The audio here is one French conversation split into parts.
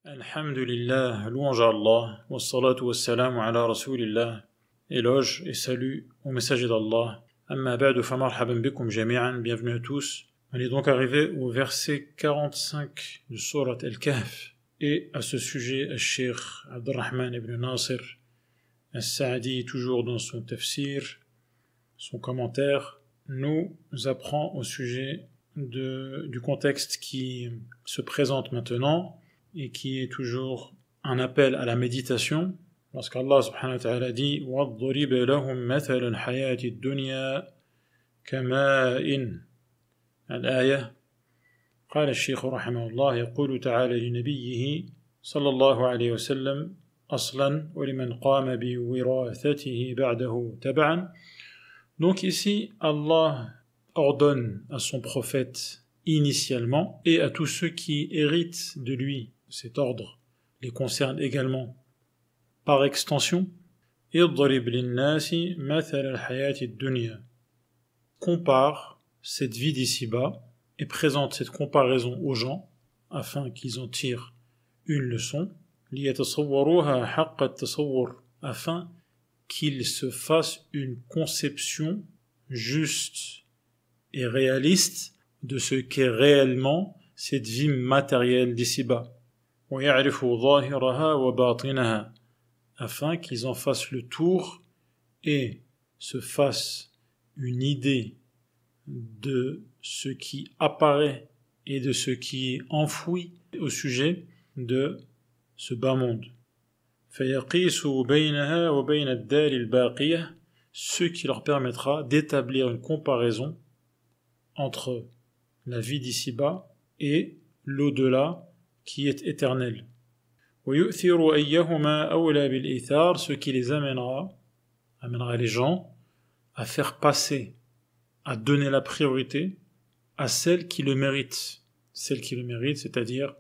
Alhamdulillah, louange à Allah, wassalatu wassalamu ala rasulillah, éloge et salut au messager d'Allah. Amma ba'du fa marhaban bikum jami'an, bienvenue à tous. On est donc arrivé au verset 45 de Surat Al-Kahf, et à ce sujet, Al-Cheikh Abdurrahman ibn Nasir Al-Sa'di, toujours dans son tafsir, son commentaire, nous apprend au sujet du contexte qui se présente maintenant, et qui est toujours un appel à la méditation, lorsqu'Allah subhanahu wa ta'ala dit « وَاضْرِبْ لَهُمْ مَثَلَ الْحَيَاةِ الدُّنْيَا كَمَاءٍ » الآية. قال الشيخ رحمه الله يقول تعالى لنبيه صلى الله عليه وسلم أصلا ولمن قام بوراثته بعده تبعا. Donc ici, Allah ordonne à son prophète initialement et à tous ceux qui héritent de lui. Cet ordre les concerne également par extension. اضرب للناس مثل الحياة الدنيا. Compare cette vie d'ici-bas et présente cette comparaison aux gens afin qu'ils en tirent une leçon. ليتصوروها حق التصور, afin qu'ils se fassent une conception juste et réaliste de ce qu'est réellement cette vie matérielle d'ici-bas. وَيَعْرِفُوا ظَاهِرَهَا وَبَاطِنَهَا, afin qu'ils en fassent le tour et se fassent une idée de ce qui apparaît et de ce qui est enfoui au sujet de ce bas monde. فَيَقِيسُوا بَيْنَهَا وَبَيْنَ الدَّارِ الْبَاقِيَةِ, ce qui leur permettra d'établir une comparaison entre la vie d'ici-bas et l'au-delà qui est éternel. وَيُؤْثِرُ أَيَّهُمَا أَوْلَى بِالْإِثَارِ, ce qui les amènera les gens à faire passer, à donner la priorité à celle qui le mérite. Celle qui le mérite, c'est-à-dire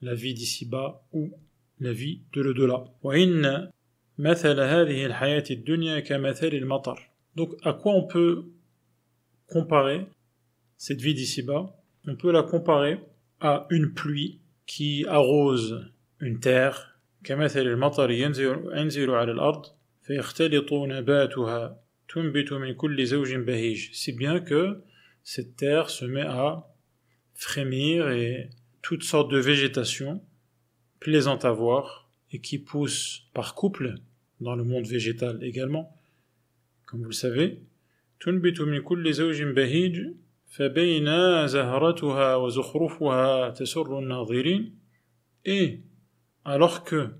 la vie d'ici-bas ou la vie de l'au-delà. وَإِنَّ مَثَلَ هَذِهِ الْحَيَاةِ الدُّنْيَا كَمَثَلِ الْمَطَرِ. Donc à quoi on peut comparer cette vie d'ici-bas? On peut la comparer à une pluie qui arrose une terre, كمثل المطر ينزل على الأرض فيختلط نباتها تنبت من كل زوج بهيج, si bien que cette terre se met à frémir et toutes sortes de végétation plaisantes à voir et qui poussent par couple dans le monde végétal également, comme vous le savez. تنبت من كل زوج بهيج فبين زهرتها وزخرفها تسر الناظرين. Et alors que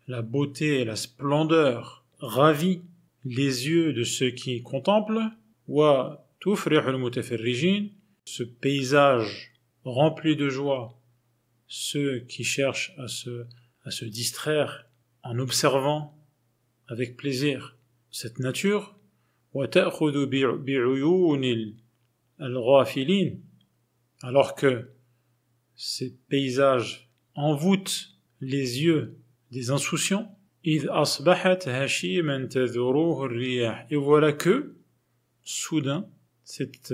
la beauté et la splendeur ravit les yeux de ceux qui contemplent, وتفرح المتفرجين, ce paysage rempli de joie ceux qui cherchent à se distraire en observant avec plaisir cette nature, وتأخذ بعيون الغافلين, alors que ces paysages envoûtent les yeux des insouciants. إذ أصبحت هشيما تذروه الرياح, et voilà que soudain cette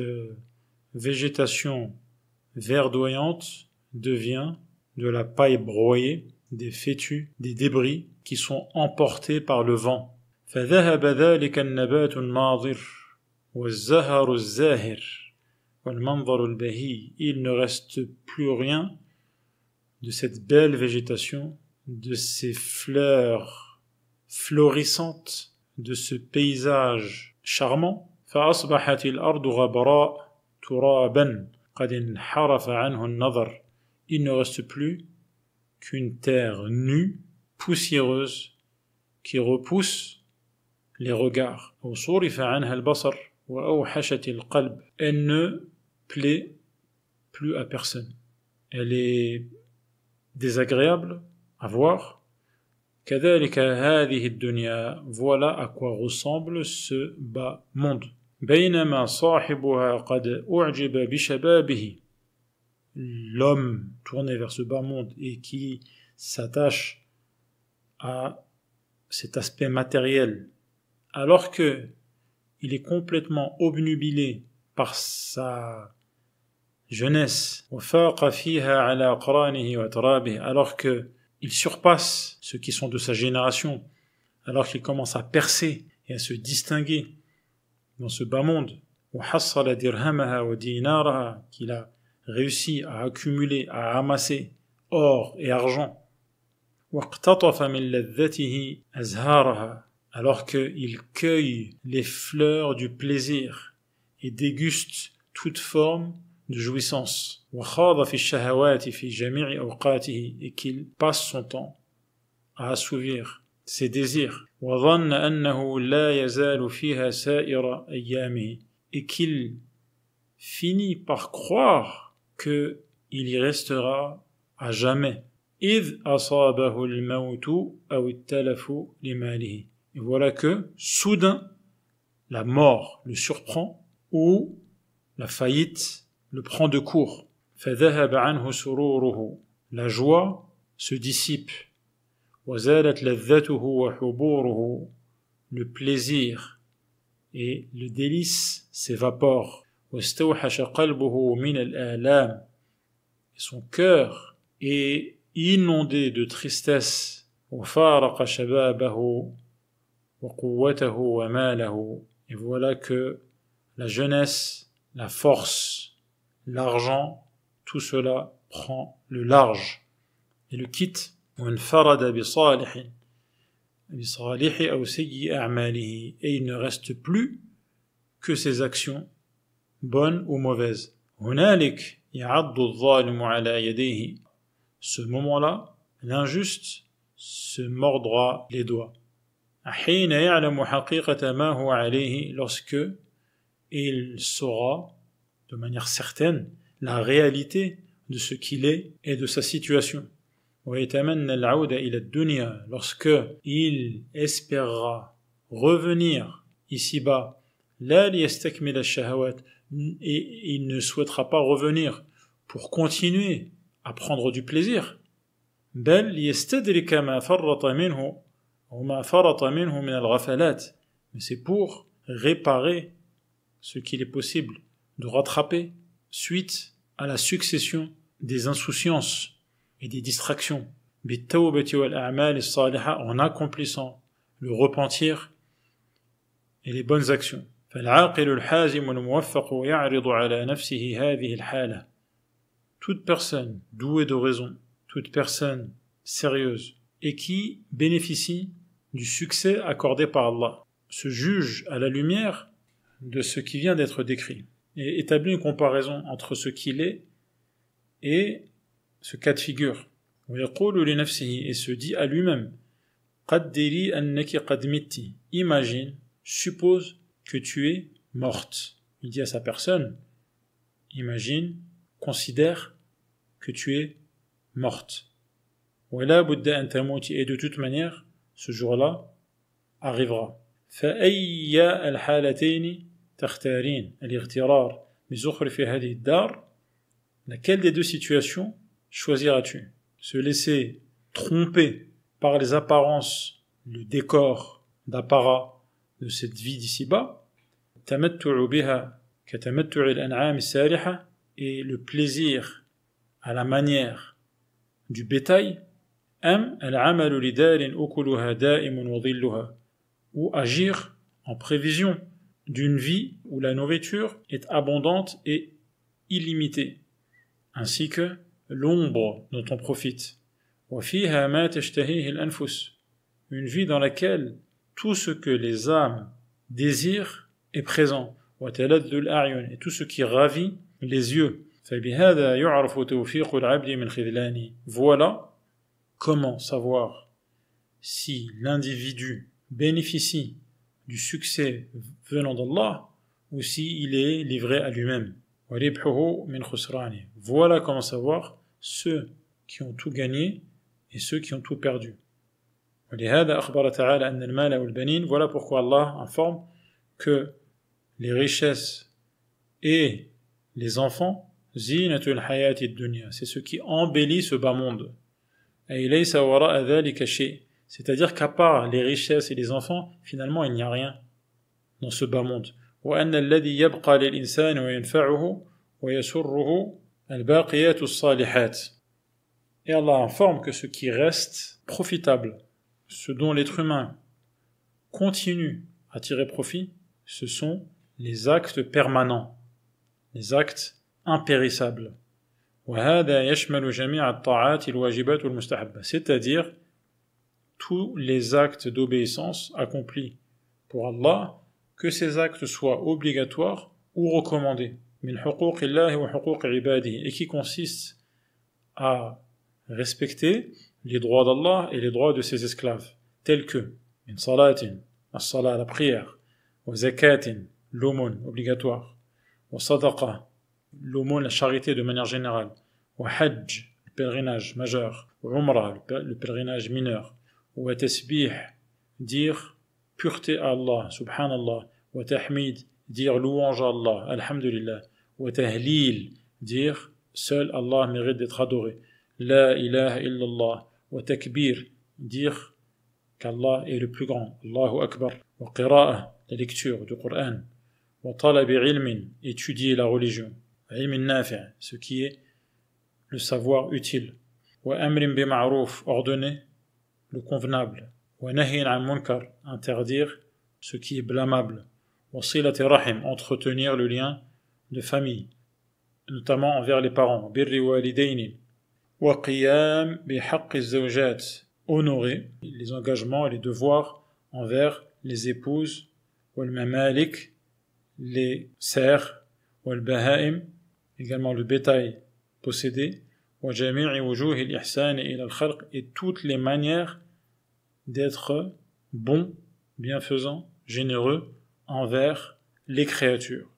végétation verdoyante devient de la paille broyée, des fétus, des débris qui sont emportés par le vent. فذهب ذلك النبات الناظر والزهر الزاهر والمنظر البهي. Il ne reste plus rien de cette belle végétation, de ces fleurs florissantes, de ce paysage charmant. فأصبحت الأرض غبراء ترابا قد انحرف عنه النظر. Il ne reste plus qu'une terre nue, poussiéreuse, qui repousse les regards. وصرف عنها البصر وأوحشت القلب. Elle ne plaît plus à personne. Elle est désagréable à voir. كذلك هذه الدنيا, voilà à quoi ressemble ce bas monde. بينما صاحبها قد أعجب بشبابه. L'homme tourné vers ce bas monde et qui s'attache à cet aspect matériel, alors que il est complètement obnubilé par sa jeunesse, alors que il surpasse ceux qui sont de sa génération, alors qu'il commence à percer et à se distinguer dans ce bas monde, qu'il a réussi à accumuler, à amasser or et argent, alors qu'il cueille les fleurs du plaisir et déguste toute forme de jouissance, et qu'il passe son temps à assouvir ses désirs, et qu'il finit par croire qu'il y restera à jamais. Et voilà que, soudain, la mort le surprend ou la faillite le prend de court. La joie se dissipe. Le plaisir et le délice s'évaporent. Et son cœur est inondé de tristesse. Et voilà que la jeunesse, la force, l'argent, tout cela prend le large et le quitte. Et il ne reste plus que ses actions, bonnes ou mauvaises. Ce moment-là, l'injuste se mordra les doigts. Lorsque il saura de manière certaine la réalité de ce qu'il est et de sa situation. Lorsque il espérera revenir ici-bas, et il ne souhaitera pas revenir pour continuer à prendre du plaisir, mais c'est pour réparer ce qu'il est possible de rattraper suite à la succession des insouciances et des distractions, en accomplissant le repentir et les bonnes actions. Toute personne douée de raison, toute personne sérieuse et qui bénéficie du succès accordé par Allah se juge à la lumière de ce qui vient d'être décrit et établit une comparaison entre ce qu'il est et ce cas de figure. Et se dit à lui-même, imagine, suppose que tu es morte. Il dit à sa personne, imagine, considère que tu es morte. Et de toute manière, ce jour-là arrivera. Laquelle des deux situations choisiras-tu? Se laisser tromper par les apparences, le décor d'apparat de cette vie d'ici-bas, et le plaisir à la manière du bétail, ou agir en prévision d'une vie où la nourriture est abondante et illimitée, ainsi que l'ombre dont on profite. Une vie dans laquelle tout ce que les âmes désirent est présent, et tout ce qui ravit les yeux. Voilà comment savoir si l'individu bénéficie du succès venant d'Allah ou s'il est livré à lui-même. Voilà comment savoir ceux qui ont tout gagné et ceux qui ont tout perdu. Voilà pourquoi Allah informe que les richesses et les enfants, c'est ce qui embellit ce bas monde. C'est-à-dire qu'à part les richesses et les enfants, finalement il n'y a rien dans ce bas monde. Et Allah informe que ce qui reste profitable, ce dont l'être humain continue à tirer profit, ce sont les actes permanents, les actes impérissables. C'est-à-dire tous les actes d'obéissance accomplis pour Allah, que ces actes soient obligatoires ou recommandés, et qui consistent à respecter les droits d'Allah et les droits de ses esclaves, tels que min salatin, as-salat, la prière, wa zakatin, l'aumône obligatoire, wa sadaqa, l'aumône, la charité de manière générale, wa hajj, le pèlerinage majeur, wa umrah, le pèlerinage mineur, wa tasbih, dire pureté à Allah, subhanallah, wa tahmid, dire louange à Allah, alhamdulillah, wa tahlil, dire seul Allah mérite d'être adoré, la ilaha illallah, wa takbir, dire qu'Allah est le plus grand, Allahu Akbar, wa qira'a, la lecture du Coran, wa talabi ilmin, étudier la religion, ilmin nafi', ce qui est le savoir utile, wa amrin bi ma'ruf, ordonner le convenable, wa nahyin an munkar, interdire ce qui est blâmable, wa silati rahim, entretenir le lien de famille, notamment envers les parents, birri walidaini, wa qiyam bi haqqi zawjat, honorer les engagements et les devoirs envers les épouses, wal mamalik, les serfs, wal bahaim, également le bétail possédé, wa jami'i wujuh al-ihsan ila al-khalq, et toutes les manières d'être bon, bienfaisant, généreux envers les créatures.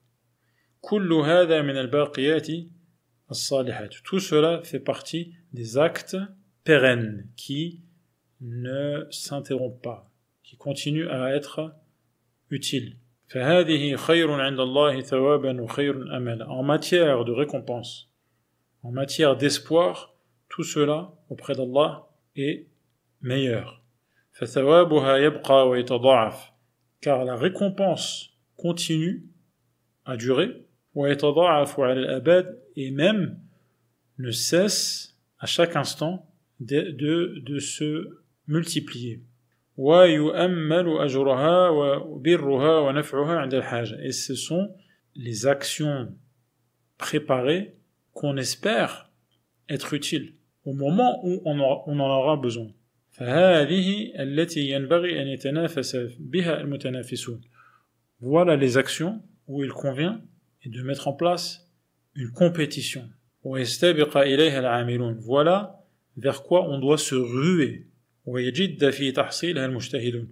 Kullu hadha min al-baqiyati as-salihat. Tout cela fait partie des actes pérennes qui ne s'interrompent pas, qui continuent à être utiles. فهذه خير عند الله ثوابا وخير أملا. En matière de récompense, en matière d'espoir, tout cela auprès d'Allah est meilleur. فثوابها يبقى ويتضاعف, car la récompense continue à durer, ويتضاعف على الأبد, et même ne cesse à chaque instant de se multiplier. ويؤمل أجرها وبرها ونفعها عند الحاجة. Et ce sont les actions préparées qu'on espère être utiles au moment où on en aura besoin. فهذه التي ينبغي أن يتنافس بها المتنافسون. Voilà les actions où il convient de mettre en place une compétition. ويستبق إليها العاملون. Voilà vers quoi on doit se ruer. ويجد في تحصيلها المجتهدون.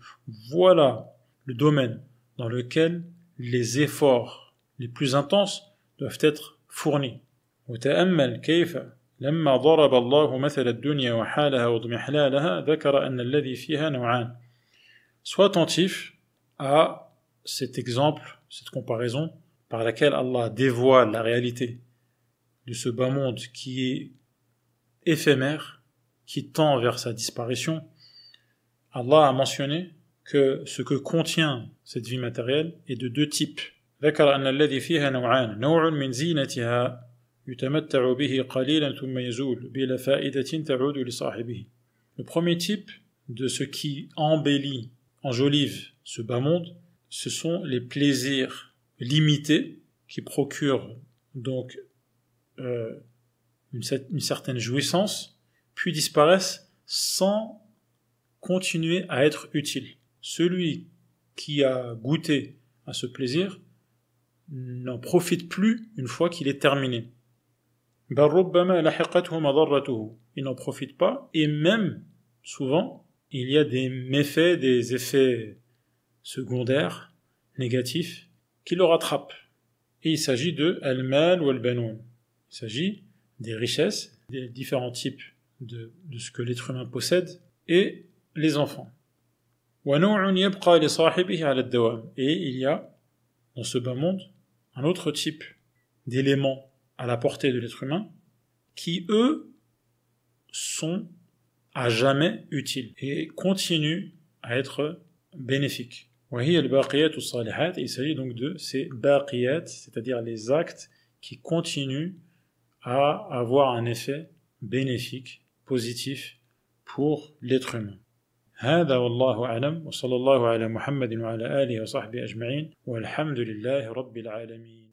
Voilà le domaine dans lequel les efforts les plus intenses doivent être fournis. وتأمل كيف لما ضرب الله مثل الدنيا وحالها واضمحلالها ذكر أن الذي فيها نوعان. Sois attentif à cet exemple, cette comparaison par laquelle Allah dévoile la réalité de ce bas monde qui est éphémère, qui tend vers sa disparition. Allah a mentionné que ce que contient cette vie matérielle est de deux types. ذكر أن الذي فيها نوعان نوع من زينتها يتمتع به قليلا ثم يزول بلا فائدة تعود لصاحبه. Le premier type de ce qui embellit, enjolive ce bas monde, ce sont les plaisirs limités qui procurent donc une certaine jouissance, puis disparaissent sans continuer à être utiles. Celui qui a goûté à ce plaisir n'en profite plus une fois qu'il est terminé. Il n'en profite pas, et même, souvent, il y a des méfaits, des effets secondaires, négatifs, qui le rattrapent. Et il s'agit de al-mal ou al-banoun. Il s'agit des richesses, des différents types de ce que l'être humain possède, et les enfants. Et il y a, dans ce bas monde, un autre type d'éléments à la portée de l'être humain, qui, eux, sont à jamais utiles et continuent à être bénéfiques. Il s'agit donc de ces baqiyat, c'est-à-dire les actes qui continuent à avoir un effet bénéfique positif pour l'être humain. هذا والله أعلم وصلى الله على محمد وعلى آله وصحبه أجمعين والحمد لله رب العالمين.